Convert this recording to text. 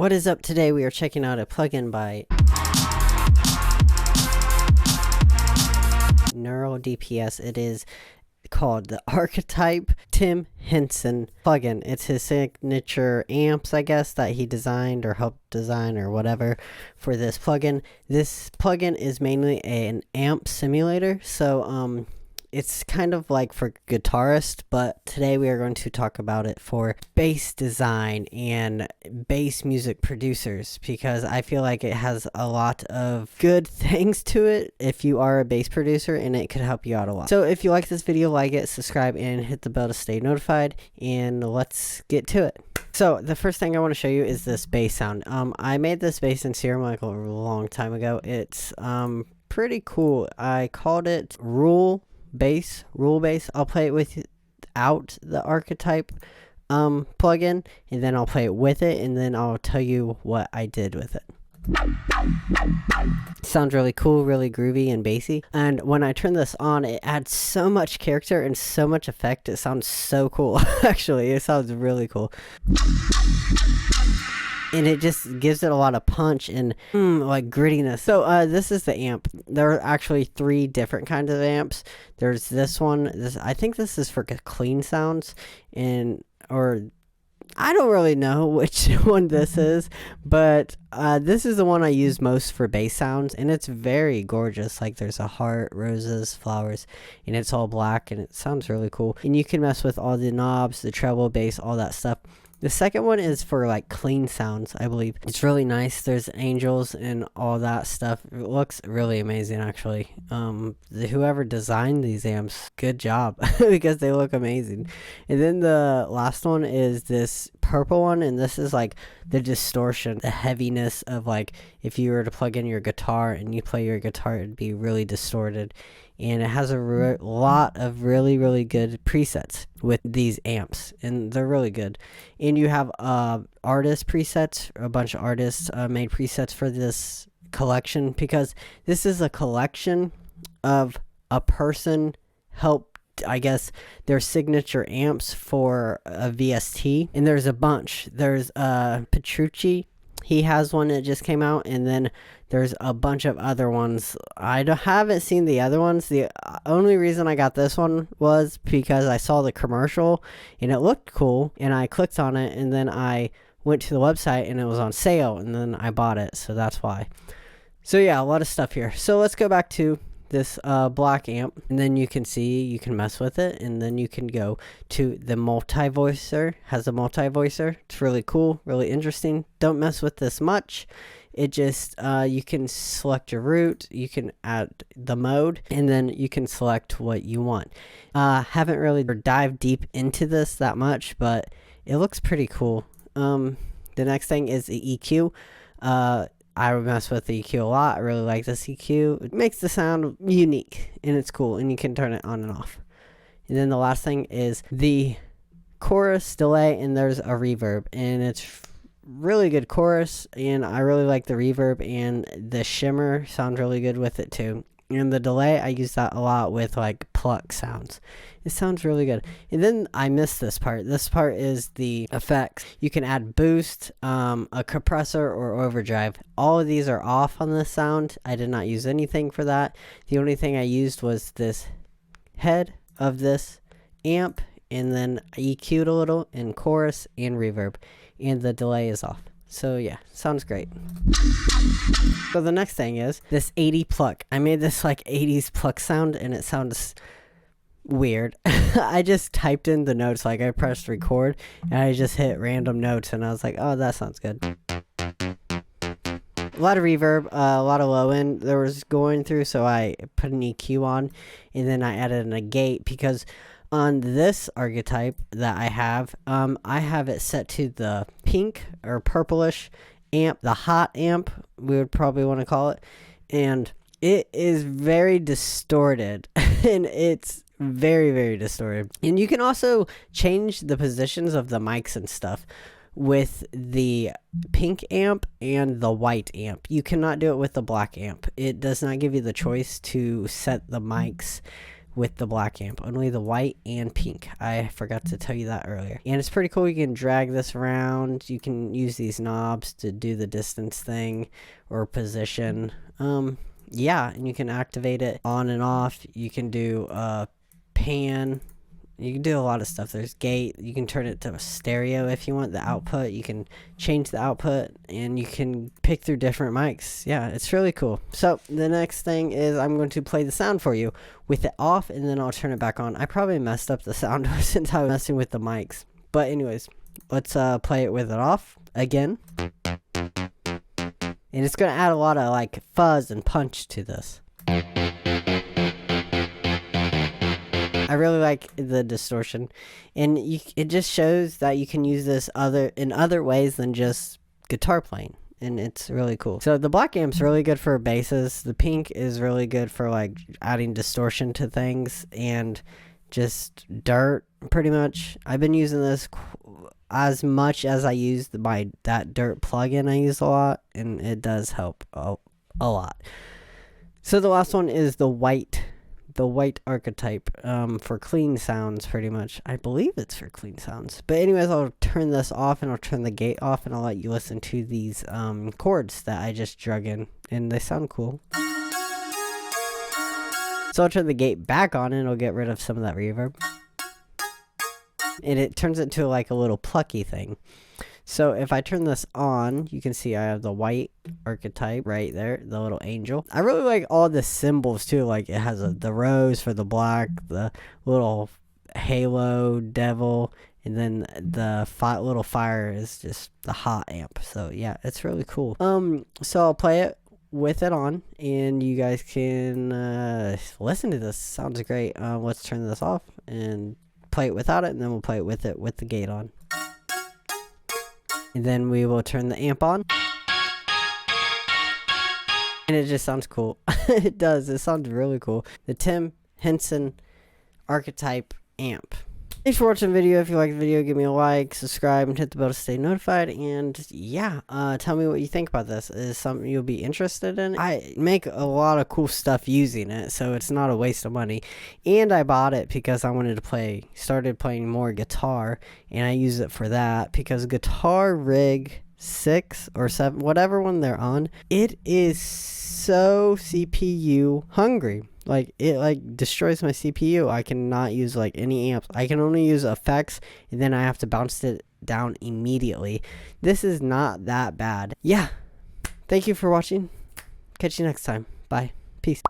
What is up? Today we are checking out a plugin by Neural DPS. It is called the Archetype Tim Henson plugin. It's his signature amps, I guess, that he designed or helped design or whatever for this plugin. This plugin is mainly an amp simulator, so it's kind of like for guitarists, but today we are going to talk about it for bass design and bass music producers, because I feel like it has a lot of good things to it if you are a bass producer, and it could help you out a lot. So if you like this video, like it, subscribe, and hit the bell to stay notified, and let's get to it. So the first thing I want to show you is this bass sound. I made this bass in Serum like a long time ago. It's pretty cool. I called it rule bass. I'll play it without the Archetype plugin, and then I'll play it with it, and then I'll tell you what I did with it. Sounds really cool, really groovy and bassy, and when I turn this on, it adds so much character and so much effect. It sounds so cool. Actually, it sounds really cool, and it just gives it a lot of punch and like grittiness. So this is the amp. There are actually 3 different kinds of amps. There's this one. I think this is for clean sounds, or I don't really know which one this is, but this is the one I use most for bass sounds, and it's very gorgeous. Like there's a heart, roses, flowers, and it's all black, and it sounds really cool. And you can mess with all the knobs, the treble, bass, all that stuff. The second one is for like clean sounds, I believe. It's really nice. There's angels and all that stuff. It looks really amazing, actually. Whoever designed these amps, good job, because they look amazing. And then the last one is this purple one, and this is like the distortion, the heaviness of like if you were to plug in your guitar and you play your guitar, it'd be really distorted. And it has a lot of really good presets with these amps, and they're really good. And you have artist presets. A bunch of artists made presets for this collection, because this is a collection of a person I guess their signature amps for a VST, and there's a bunch. There's Petrucci. He has one that just came out, and then there's a bunch of other ones. I haven't seen the other ones. The only reason I got this one was because I saw the commercial and it looked cool, and I clicked on it, and then I went to the website and it was on sale, and then I bought it, so that's why. So yeah, a lot of stuff here. So let's go back to this black amp, and then you can see you can mess with it, and then you can go to the multi-voicer. Has a multi-voicer. It's really cool, really interesting. Don't mess with this much. It just you can select your root, you can add the mode, and then you can select what you want. Haven't really dived deep into this that much, but it looks pretty cool. The next thing is the EQ. I would mess with the EQ a lot. I really like this EQ. It makes the sound unique, and it's cool, and you can turn it on and off. And then the last thing is the chorus delay, and there's a reverb, and it's really good chorus, and I really like the reverb, and the shimmer sounds really good with it too. And the delay, I use that a lot with like pluck sounds. It sounds really good. And then I missed this part. This part is the effects. You can add boost, a compressor, or overdrive. All of these are off on this sound. I did not use anything for that. The only thing I used was this head of this amp, and then I EQ'd a little in chorus and reverb, and the delay is off. So yeah, sounds great. So the next thing is this 80 pluck. I made this like 80s pluck sound, and it sounds weird. I just typed in the notes, like I pressed record, and I just hit random notes, and I was like, oh, that sounds good. A lot of reverb, a lot of low end there was going through, so I put an EQ on, and then I added a gate, because on this Archetype that I have it set to the pink or purplish amp, the hot amp, we would probably want to call it, and it is very distorted, and it's very distorted. And you can also change the positions of the mics and stuff with the pink amp and the white amp. You cannot do it with the black amp. It does not give you the choice to set the mics with the black amp, only the white and pink. I forgot to tell you that earlier. And it's pretty cool. You can drag this around. You can use these knobs to do the distance thing or position. Yeah, and you can activate it on and off. You can do pan. You can do a lot of stuff. There's gate. You can turn it to a stereo if you want the output. You can change the output, and you can pick through different mics. Yeah, it's really cool. So the next thing is I'm going to play the sound for you with it off, and then I'll turn it back on. I probably messed up the sound since I was messing with the mics. But anyways, let's play it with it off again. And it's going to add a lot of like fuzz and punch to this. I really like the distortion, and it just shows that you can use this in other ways than just guitar playing, and it's really cool. So the black amp's really good for basses. The pink is really good for like adding distortion to things and just dirt, pretty much. I've been using this as much as I use that dirt plugin I use a lot, and it does help a lot. So the last one is the white Archetype for clean sounds, pretty much. I believe it's for clean sounds. But anyways, I'll turn this off, and I'll turn the gate off, and I'll let you listen to these chords that I just drug in, and they sound cool. So I'll turn the gate back on, and it'll get rid of some of that reverb. And it turns it to like a little plucky thing. So if I turn this on, you can see I have the white Archetype right there, the little angel. I really like all the symbols too. Like it has the rose for the black, the little halo devil, and then the little fire is just the hot amp. So yeah, it's really cool. So I'll play it with it on, and you guys can listen to this. Sounds great. Let's turn this off and play it without it, and then we'll play it with the gate on. And then we will turn the amp on. And it just sounds cool. It does. It sounds really cool. The Henson Archetype amp. Thanks for watching the video. If you like the video, give me a like, subscribe, and hit the bell to stay notified. And yeah, tell me what you think about this. Is something you'll be interested in? I make a lot of cool stuff using it, so it's not a waste of money. And I bought it because I wanted to started playing more guitar, and I use it for that because Guitar Rig 6 or 7, whatever one they're on, it is so CPU hungry. Like it like destroys my CPU. I cannot use like any amps. I can only use effects, and then I have to bounce it down immediately. This is not that bad. Yeah. Thank you for watching. Catch you next time. Bye. Peace.